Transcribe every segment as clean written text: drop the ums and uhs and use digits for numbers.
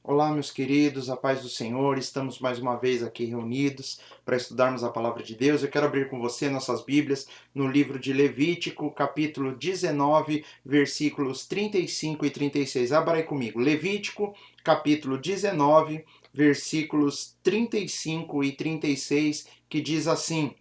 Olá, meus queridos, a paz do Senhor. Estamos mais uma vez aqui reunidos para estudarmos a palavra de Deus. Eu quero abrir com você nossas Bíblias no livro de Levítico, capítulo 19, versículos 35 e 36. Abra aí comigo. Levítico, capítulo 19, versículos 35 e 36, que diz assim: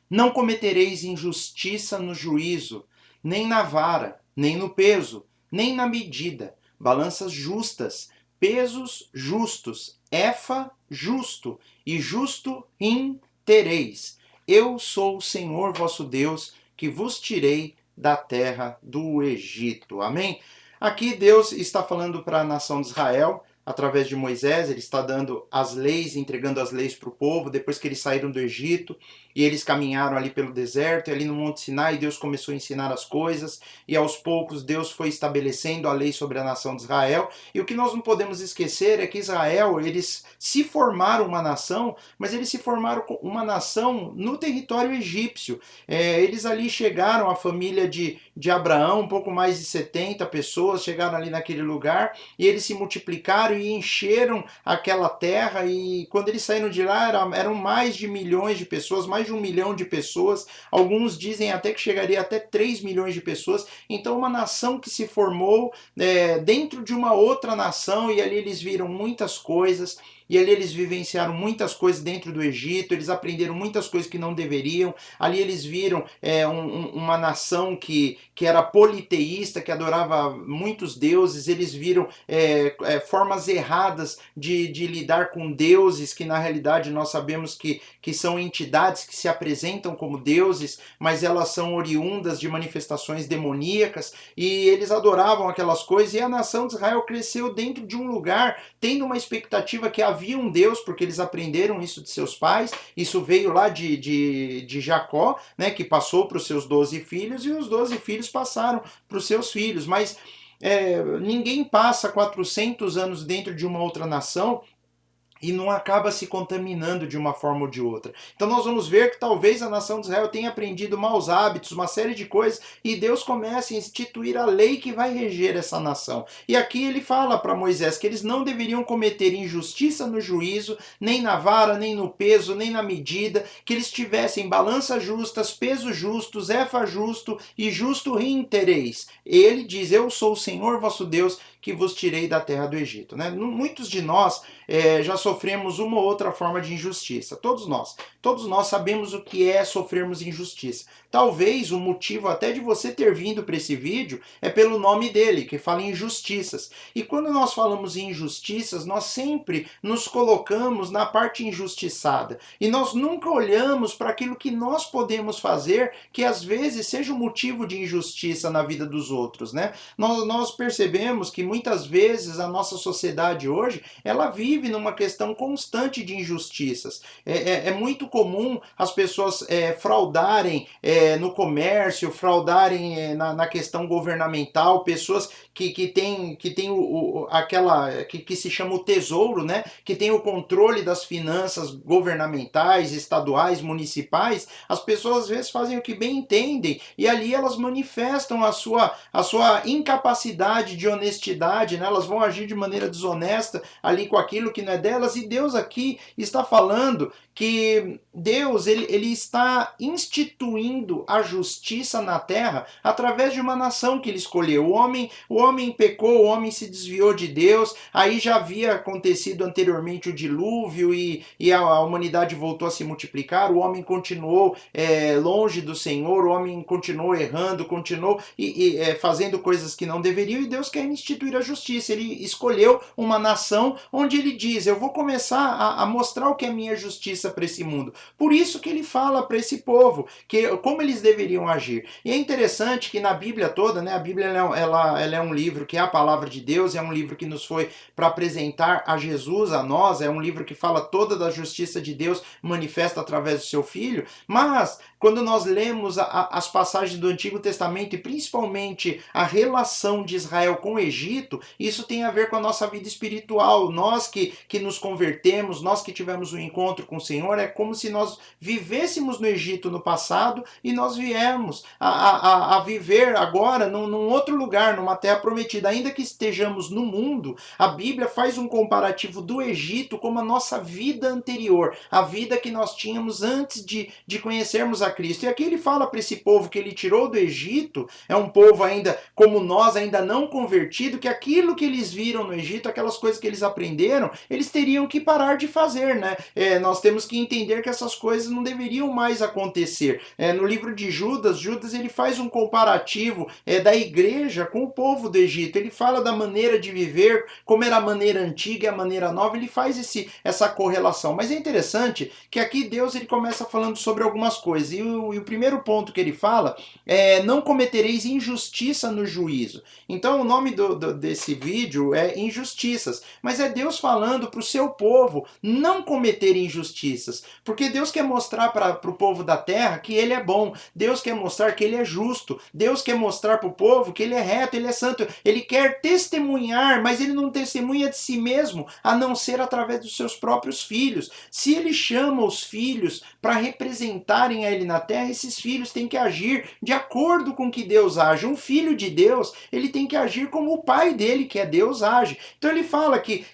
Não cometereis injustiça no juízo, nem na vara, nem no peso, nem na medida, balanças justas, pesos justos, efa justo e justo rim tereis. Eu sou o Senhor vosso Deus, que vos tirei da terra do Egito. Amém? Aqui Deus está falando para a nação de Israel, através de Moisés. Ele está dando as leis, entregando as leis para o povo, depois que eles saíram do Egito, e eles caminharam ali pelo deserto, e ali no Monte Sinai Deus começou a ensinar as coisas, e aos poucos Deus foi estabelecendo a lei sobre a nação de Israel. E o que nós não podemos esquecer é que Israel, eles se formaram uma nação, mas eles se formaram uma nação no território egípcio. Eles ali chegaram, a família de Abraão, um pouco mais de 70 pessoas, chegaram ali naquele lugar, e eles se multiplicaram e encheram aquela terra, e quando eles saíram de lá eram mais de milhões de pessoas, mais de 1 milhão de pessoas, alguns dizem até que chegaria até 3 milhões de pessoas. Então uma nação que se formou dentro de uma outra nação, e ali eles viram muitas coisas, e ali eles vivenciaram muitas coisas dentro do Egito, eles aprenderam muitas coisas que não deveriam. Ali eles viram uma nação que era politeísta, que adorava muitos deuses. Eles viram formas erradas de lidar com deuses, que na realidade nós sabemos que são entidades que se apresentam como deuses, mas elas são oriundas de manifestações demoníacas, e eles adoravam aquelas coisas. E a nação de Israel cresceu dentro de um lugar, tendo uma expectativa que havia um Deus, porque eles aprenderam isso de seus pais. Isso veio lá de Jacó, né, que passou para os seus 12 filhos, e os 12 filhos passaram para os seus filhos. Mas ninguém passa 400 anos dentro de uma outra nação e não acaba se contaminando de uma forma ou de outra. Então nós vamos ver que talvez a nação de Israel tenha aprendido maus hábitos, uma série de coisas, e Deus começa a instituir a lei que vai reger essa nação. E aqui ele fala para Moisés que eles não deveriam cometer injustiça no juízo, nem na vara, nem no peso, nem na medida, que eles tivessem balanças justas, pesos justos, efa justo e justo rim tereis. Ele diz: eu sou o Senhor vosso Deus, que vos tirei da terra do Egito. Né? Muitos de nós já sofremos uma ou outra forma de injustiça. Todos nós sabemos o que é sofrermos injustiça. Talvez o motivo até de você ter vindo para esse vídeo é pelo nome dele, que fala injustiças. E quando nós falamos em injustiças, nós sempre nos colocamos na parte injustiçada. E nós nunca olhamos para aquilo que nós podemos fazer, que às vezes seja um motivo de injustiça na vida dos outros. Né? Nós percebemos que muitas vezes a nossa sociedade hoje, ela vive numa questão constante de injustiças. É muito comum as pessoas fraudarem no comércio, fraudarem na questão governamental, pessoas que tem aquela que se chama o tesouro, né? Que tem o controle das finanças governamentais, estaduais, municipais. As pessoas às vezes fazem o que bem entendem, e ali elas manifestam a sua incapacidade de honestidade, né? Elas vão agir de maneira desonesta ali com aquilo que não é delas. E Deus aqui está falando que Deus ele está instituindo a justiça na terra através de uma nação que ele escolheu. O homem pecou, o homem se desviou de Deus. Aí já havia acontecido anteriormente o dilúvio, e a humanidade voltou a se multiplicar. O homem continuou longe do Senhor, o homem continuou errando, continuou fazendo coisas que não deveriam, e Deus quer instituir a justiça. Ele escolheu uma nação onde ele diz: eu vou começar a mostrar o que é minha justiça para esse mundo. Por isso que ele fala para esse povo como eles deveriam agir. E é interessante que na Bíblia toda, né, a Bíblia ela é um livro que é a palavra de Deus, é um livro que nos foi para apresentar a Jesus a nós, é um livro que fala toda da justiça de Deus manifesta através do seu Filho. Mas quando nós lemos as passagens do Antigo Testamento e principalmente a relação de Israel com o Egito, isso tem a ver com a nossa vida espiritual. Nós que nos convertemos, nós que tivemos um encontro com o Senhor, é como se nós vivêssemos no Egito no passado e nós viemos a viver agora num outro lugar, numa terra prometida. Ainda que estejamos no mundo, a Bíblia faz um comparativo do Egito como a nossa vida anterior, a vida que nós tínhamos antes de conhecermos a Cristo. E aqui ele fala para esse povo que ele tirou do Egito, é um povo ainda como nós, ainda não convertido, que aquilo que eles viram no Egito, aquelas coisas que eles aprenderam, eles teriam que parar de fazer, né? Nós temos que entender que essas coisas não deveriam mais acontecer. No livro de Judas, Judas ele faz um comparativo da igreja com o povo do Egito. Ele fala da maneira de viver, como era a maneira antiga e a maneira nova, ele faz essa correlação. Mas é interessante que aqui Deus ele começa falando sobre algumas coisas. E o primeiro ponto que ele fala é: não cometereis injustiça no juízo. Então o nome desse vídeo é Injustiças. Mas é Deus falando para o seu povo não cometer injustiças. Porque Deus quer mostrar para o povo da terra que ele é bom. Deus quer mostrar que ele é justo. Deus quer mostrar para o povo que ele é reto, ele é santo. Ele quer testemunhar, mas ele não testemunha de si mesmo, a não ser através dos seus próprios filhos. Se ele chama os filhos para representarem a ele na terra, esses filhos têm que agir de acordo com que Deus age. Um filho de Deus, ele tem que agir como o pai dele, que é Deus, age. Então ele fala que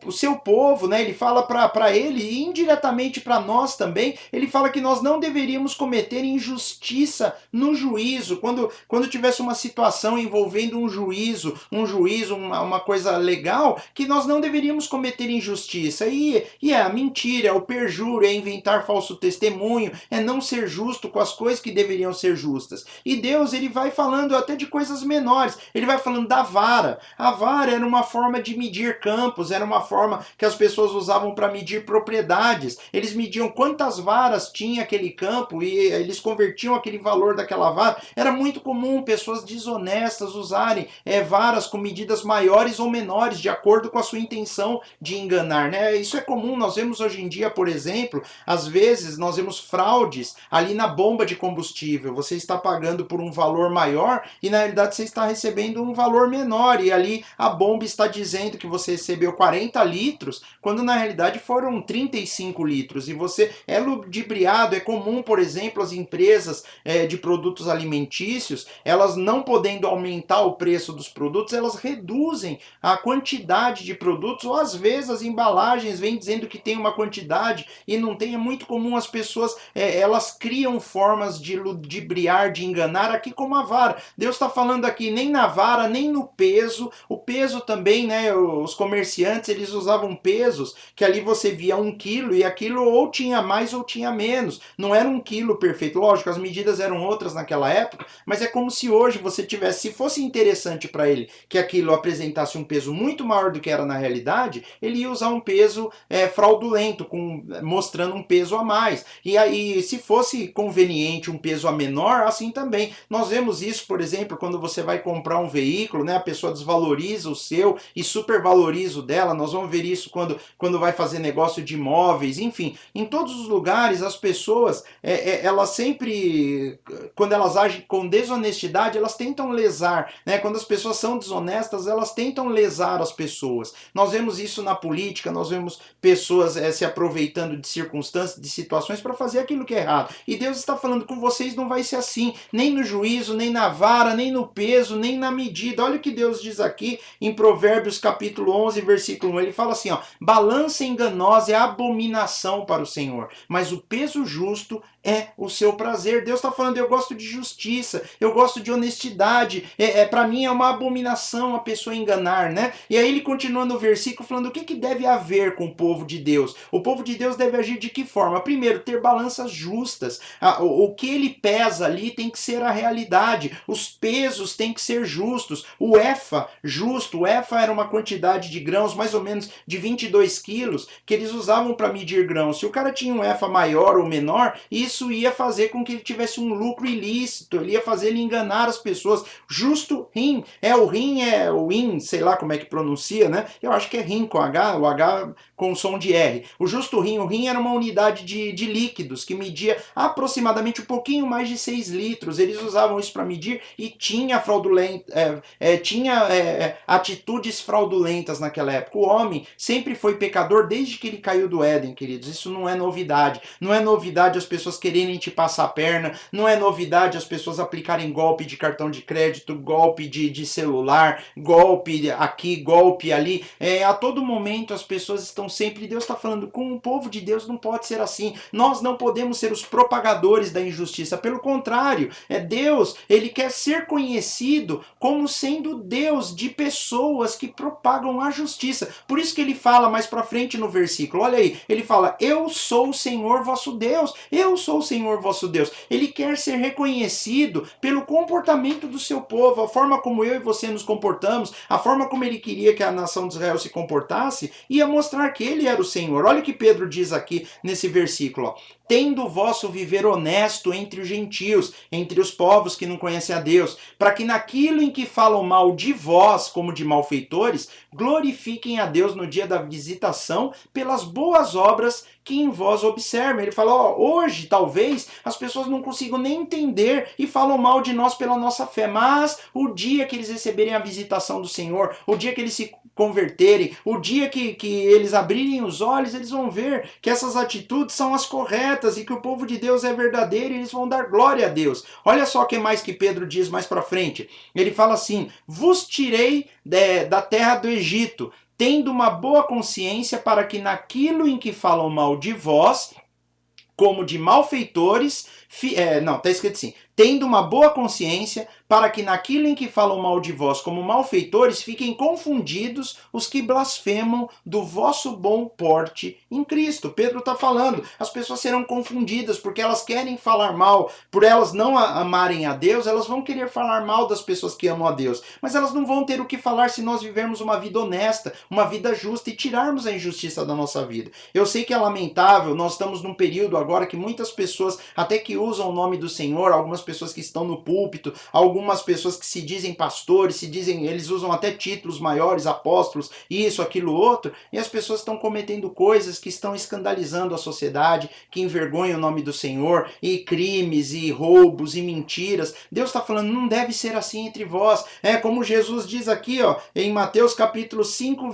o seu povo, né, ele fala para ele e indiretamente para nós também, ele fala que nós não deveríamos cometer injustiça no juízo. Quando tivesse uma situação envolvendo um juízo, uma coisa legal, que nós não deveríamos cometer injustiça. E é a mentira, é o perjúrio, é inventar falso testemunho, é não ser justo com as coisas que deveriam ser justas. E Deus, ele vai falando até de coisas menores. Ele vai falando da vara. A vara era uma forma de medir campos, era uma forma que as pessoas usavam para medir propriedades. Eles mediam quantas varas tinha aquele campo e eles convertiam aquele valor daquela vara. Era muito comum pessoas desonestas usarem varas com medidas maiores ou menores, de acordo com a sua intenção de enganar, né? Isso é comum, nós vemos hoje em dia, por exemplo, às vezes nós vemos fraudes ali na bomba de combustível. Você está pagando por um valor maior e na realidade você está recebendo um valor menor, e ali a bomba está dizendo que você recebeu 40 litros, quando na realidade foram 35 litros, e você é ludibriado. É comum, por exemplo, as empresas de produtos alimentícios, elas não podendo aumentar o preço dos produtos, elas reduzem a quantidade de produtos, ou às vezes as embalagens vêm dizendo que tem uma quantidade e não tem. É muito comum as pessoas, elas criam formas de ludibriar, de enganar, aqui como a vara. Deus está falando aqui, nem na vara, nem no peso. O peso também, né, os comerciantes, eles usavam pesos, que ali você via 1 quilo, e aquilo ou tinha mais ou tinha menos. Não era 1 quilo perfeito. Lógico, as medidas eram outras naquela época, mas é como se hoje você tivesse, se fosse interessante para ele que aquilo apresentasse um peso muito maior do que era na realidade, ele ia usar um peso fraudulento, mostrando um peso a mais. E aí, se fosse conveniente um peso a menor, assim também. Nós vemos isso, por exemplo, quando você vai comprar um veículo, né, a pessoa desvaloriza o seu e supervaloriza o dela. Nós vamos ver isso quando vai fazer negócio de imóveis, enfim. Em todos os lugares, as pessoas, elas sempre, quando elas agem com desonestidade, elas tentam lesar, né? Quando as pessoas são desonestas, elas tentam lesar as pessoas. Nós vemos isso na política, nós vemos pessoas se aproveitando de circunstâncias, de situações para fazer aquilo que é errado. E Deus está falando com vocês, não vai ser assim, nem no juízo, nem na vara, nem no peso, nem na medida. Olha o que Deus diz aqui em Provérbios capítulo 11, versículo 1. Ele fala assim, ó: balança enganosa é abominação para o Senhor, mas o peso justo é o seu prazer. Deus está falando, eu gosto de justiça, eu gosto de honestidade, para mim é uma abominação a pessoa enganar, né? E aí ele continua no versículo falando o que deve haver com o povo de Deus. O povo de Deus deve agir de que forma? Primeiro, ter balanças justas. O que ele pesa ali tem que ser a realidade, os pesos têm que ser justos. O efa, justo, o efa era uma quantidade de grãos mais ou menos de 22 quilos que eles usavam para medir grãos. Se o cara tinha um efa maior ou menor, isso isso ia fazer com que ele tivesse um lucro ilícito, ele ia fazer ele enganar as pessoas. Justo rim, o rim é o in, sei lá como é que pronuncia, né? Eu acho que é rim com H, o H com som de R. O justo rim, o rim era uma unidade de líquidos que media aproximadamente um pouquinho mais de 6 litros. Eles usavam isso para medir e tinha atitudes fraudulentas naquela época. O homem sempre foi pecador desde que ele caiu do Éden, queridos. Isso não é novidade. Não é novidade as pessoas quererem te passar a perna, não é novidade as pessoas aplicarem golpe de cartão de crédito, golpe de celular, golpe aqui, golpe ali. A todo momento as pessoas estão sempre... Deus está falando, com o povo de Deus não pode ser assim. Nós não podemos ser os propagadores da injustiça. Pelo contrário, Deus, ele quer ser conhecido como sendo Deus de pessoas que propagam a justiça. Por isso que ele fala mais para frente no versículo, olha aí, ele fala, eu sou o Senhor vosso Deus, eu sou o Senhor vosso Deus. Ele quer ser reconhecido pelo comportamento do seu povo, a forma como eu e você nos comportamos, a forma como ele queria que a nação de Israel se comportasse, ia mostrar que ele era o Senhor. Olha o que Pedro diz aqui nesse versículo, ó. Tendo o vosso viver honesto entre os gentios, entre os povos que não conhecem a Deus, para que naquilo em que falam mal de vós, como de malfeitores, glorifiquem a Deus no dia da visitação pelas boas obras que em vós observem. Ele fala, ó, hoje talvez as pessoas não consigam nem entender e falam mal de nós pela nossa fé, mas o dia que eles receberem a visitação do Senhor, o dia que eles se converterem, o dia que eles abrirem os olhos, eles vão ver que essas atitudes são as corretas e que o povo de Deus é verdadeiro e eles vão dar glória a Deus. Olha só o que mais que Pedro diz mais para frente. Ele fala assim, vos tirei da terra do Egito, tendo uma boa consciência para que naquilo em que falam mal de vós, como de malfeitores, está escrito assim, tendo uma boa consciência para que naquilo em que falam mal de vós como malfeitores, fiquem confundidos os que blasfemam do vosso bom porte em Cristo. Pedro está falando, as pessoas serão confundidas porque elas querem falar mal, por elas não amarem a Deus, elas vão querer falar mal das pessoas que amam a Deus, mas elas não vão ter o que falar se nós vivermos uma vida honesta, uma vida justa e tirarmos a injustiça da nossa vida. Eu sei que é lamentável, nós estamos num período agora que muitas pessoas, até que usam o nome do Senhor, algumas pessoas que estão no púlpito, algumas pessoas que se dizem pastores, eles usam até títulos maiores, apóstolos, isso, aquilo, outro, e as pessoas estão cometendo coisas que estão escandalizando a sociedade, que envergonham o nome do Senhor, e crimes, e roubos, e mentiras. Deus está falando, não deve ser assim entre vós. Como Jesus diz aqui, ó, em Mateus capítulo 5,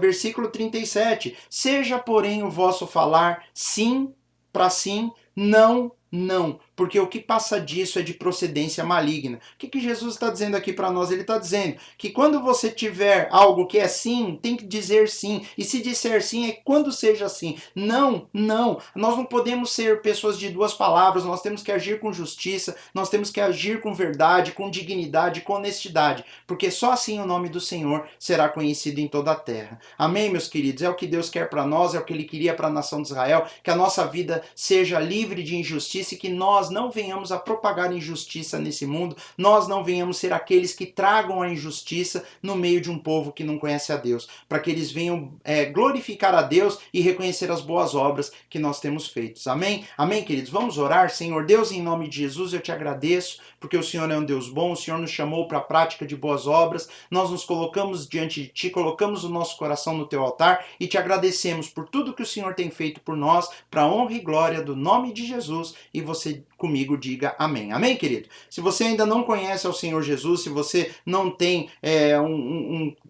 versículo 37, seja, porém, o vosso falar sim para sim, não, não, porque o que passa disso é de procedência maligna. O que Jesus está dizendo aqui para nós? Ele está dizendo que quando você tiver algo que é sim, tem que dizer sim, e se disser sim é quando seja sim. Não, não, nós não podemos ser pessoas de duas palavras, nós temos que agir com justiça, nós temos que agir com verdade, com dignidade, com honestidade, porque só assim o nome do Senhor será conhecido em toda a terra. Amém, meus queridos? É o que Deus quer para nós, é o que Ele queria para a nação de Israel, que a nossa vida seja livre de injustiça e que nós não venhamos a propagar injustiça nesse mundo, nós não venhamos ser aqueles que tragam a injustiça no meio de um povo que não conhece a Deus, para que eles venham glorificar a Deus e reconhecer as boas obras que nós temos feitos. Amém? Amém, queridos? Vamos orar? Senhor Deus, em nome de Jesus, eu te agradeço, porque o Senhor é um Deus bom, o Senhor nos chamou para a prática de boas obras, nós nos colocamos diante de Ti, colocamos o nosso coração no Teu altar e te agradecemos por tudo que o Senhor tem feito por nós, para a honra e glória do nome de Jesus, e você comigo diga amém. Amém, querido? Se você ainda não conhece ao Senhor Jesus, se você não tem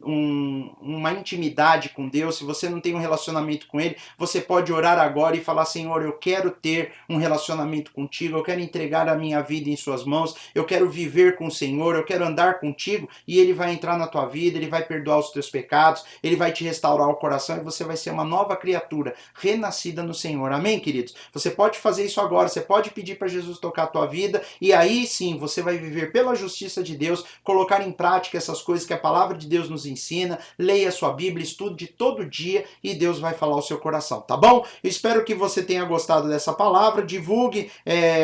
uma intimidade com Deus, se você não tem um relacionamento com Ele, você pode orar agora e falar, Senhor, eu quero ter um relacionamento contigo, eu quero entregar a minha vida em suas mãos, eu quero viver com o Senhor, eu quero andar contigo, e Ele vai entrar na tua vida, Ele vai perdoar os teus pecados, Ele vai te restaurar o coração e você vai ser uma nova criatura, renascida no Senhor. Amém, queridos? Você pode fazer isso agora, você pode pedir para Jesus tocar a tua vida, e aí sim, você vai viver pela justiça de Deus, colocar em prática essas coisas que a palavra de Deus nos ensina, leia a sua Bíblia, estude todo dia, e Deus vai falar ao seu coração, tá bom? Eu espero que você tenha gostado dessa palavra, divulgue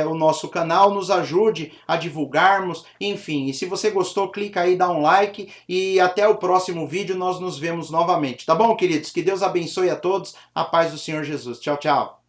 o nosso canal, nos ajude a divulgarmos, enfim, e se você gostou, clica aí, dá um like, e até o próximo vídeo nós nos vemos novamente, tá bom, queridos? Que Deus abençoe a todos, a paz do Senhor Jesus. Tchau, tchau.